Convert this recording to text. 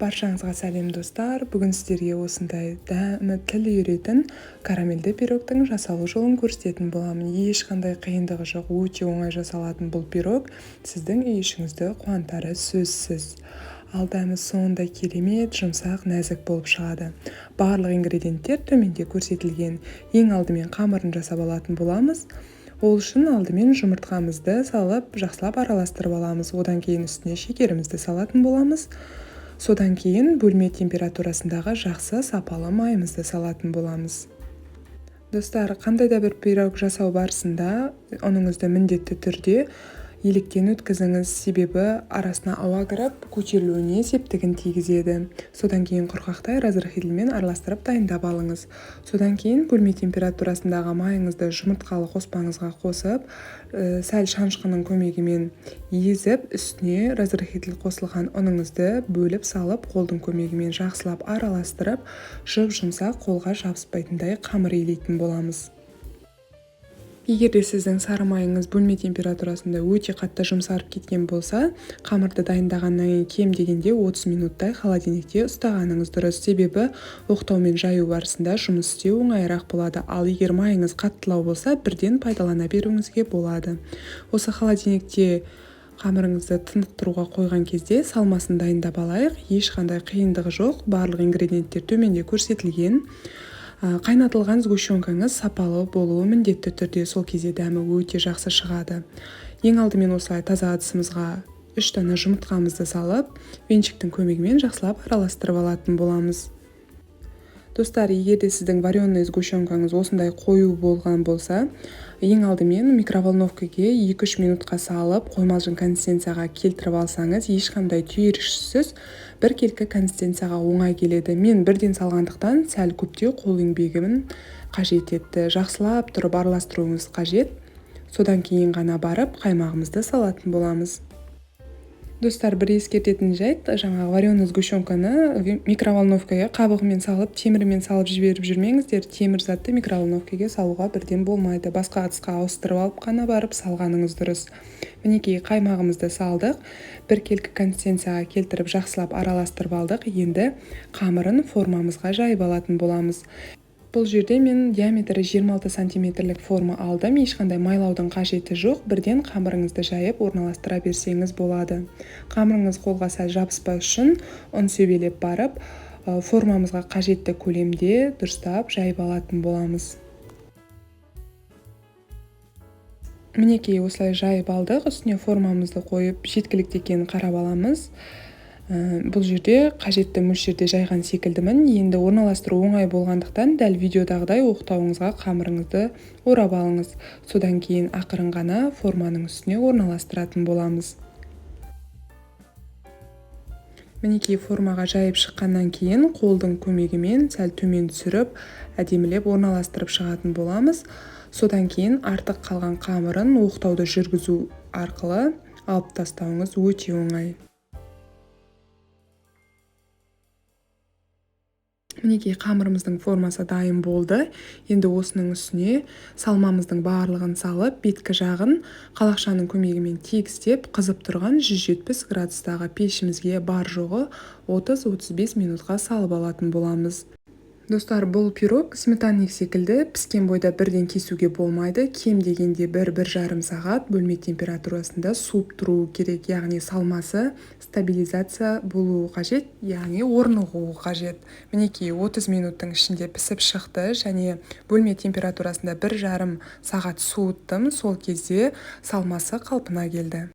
Баршаңызға сәлем достар. Бүгін сіздерге осындай дәмі тіл үйіретін карамельді пирогтың жасалу жолын көрсететін боламын. Ешқандай қиындығы жоқ, өте оңай жасалатын бұл пирог сіздің үй ішіңізді қуантары сөзсіз. Ал дәмі сондай керемет, жұмсақ, нәзік болып шығады. Барлық ингредиенттер төменде көрсетілген. Ең алдымен қамырын жасап алатын боламыз. Ол үшін алдымен жұмыртқамызды салып, жақсылап араластырып аламыз. Одан кейін үстіне шекерімізді салатын боламыз. Содан кейін бөлме температурасындағы жақсы сапалы майымызды салатын боламыз. Достар, қандай да бір пирог жасау барысында ұныңызды міндетті түрде електен өткізіңіз, себебі арасына ауа кіріп, көтерілуіне септігін тигізеді. Содан кейін құрғақтай разрыхителмен араластырып дайындап алыңыз. Содан кейін бөлме температурасындағы майыңызды жұмыртқалы қоспаңызға қосып, сәл шанышқының көмегімен езіп, үстіне разрыхитель қосылған ұныңызды бөліп салып, қолдың көмегімен жақсылап араластырып, жұп-жұмсақ, қолға жабыспайтындай қамыр илейтін боламыз. Егер де сіздің сары майыңыз бөлме температурасында өте қатты жұмсарып кеткен болса, қамырды дайындағаннан кейін кем дегенде 30 минуттай холодильникте ұстағаныңыз дұрыс, себебі оқтаумен жаю барысында жұмыс істеу оңайырақ болады. Ал егер майыңыз қаттылау болса, бірден пайдалана беруіңізге болады. Осы холодильникте қамырыңызды тынықтыруға қойған кезде салмасын дайындап алайық. Ешқандай қиындығы жоқ, барлық ингредиенттер төменде көрсетілген. Қайнатылған сгущенкаңыз сапалы болуы міндетті түрде, сол кезде дәмі өте жақсы шығады. Ең алдымен осылай таза ыдысымызға 3 дана жұмыртқамызды салып, венчиктің көмегімен жақсылап араластырып алатын боламыз. Достар, егер де сіздің вареный сгущенкаңыз осындай қою болған болса, ең алдымен микроволновкаге 2-3 минутқа салып, қоймалжың консистенцияға келтіріп алсаңыз, ешқандай түйіршісіз біркелкі консистенцияға оңай келеді. Мен бірден салғандықтан сәл көптеу қол еңбегімін қажет етті. Жақсылап тұрып араластыруыңыз қажет. Содан кейін ғана барып қаймағымызды салатын боламыз. Достар, бір ескертетін жайт, жаңағы вареный сгущенканы микроволновкаға қабығымен салып, темірмен салып жіберіп жүрмеңіздер. Темір затты микроволновкаға салуға бірден болмайды. Басқа ыдысқа ауыстырып алып қана барып салғаныңыз дұрыс. Мінекей қаймағымызды салдық, біркелкі консистенцияға келтіріп жақсылап араластырып алдық. Енді қамырын формамызға жайып алатын боламыз. Бұл жерде мен диаметрі 26 сантиметрлік форма алдым. Ешқандай майлаудың қажеті жоқ. Бірден қамырыңызды жайып орналастыра берсеңіз болады. Қамырыңыз қолға сәл жабыспас үшін ұн себелеп барып, формамызға қажетті көлемде дұрыстап жайып алатын боламыз. Мінекей осылай жайып алдық. Үстіне формамызды қойып, жеткілікті екенін қарап аламыз. Бұл жерде қажетті мөлшерде жайған секілдімін. Енді орналастыру оңай болғандықтан дәл видеодағыдай оқтауыңызға қамырыңызды орап алыңыз. Содан кейін ақырын ғана форманың үстіне орналастыратын боламыз. Мінекей формаға жайып шыққаннан кейін қолдың көмегімен сәл төмен түсіріп, әдемілеп орналастырып шығатын боламыз. Содан кейін артық қалған қамырын оқтауды жүргізу арқылы алып тастауыңыз өте оңай. Мінекей қамырымыздың формасы дайын болды. Енді осының үстіне салмамыздың барлығын салып, беткі жағын қалақшаның көмегімен тегістеп, қызып тұрған 170 градустағы пешімізге бар жоғы 30-35 минутқа салып алатын боламыз. Достар, бұл пирог сметанник секілді піскен бойда бірден кесуге болмайды. Кем дегенде 1-1,5 сағат бөлме температурасында суып тұруы керек, яғни салмасы стабилизация болуы қажет, яғни орнығуы қажет. Мінекей 30 минуттың ішінде пісіп шықты және бөлме температурасында 1,5 сағат суыттым. Сол кезде салмасы қалпына келді.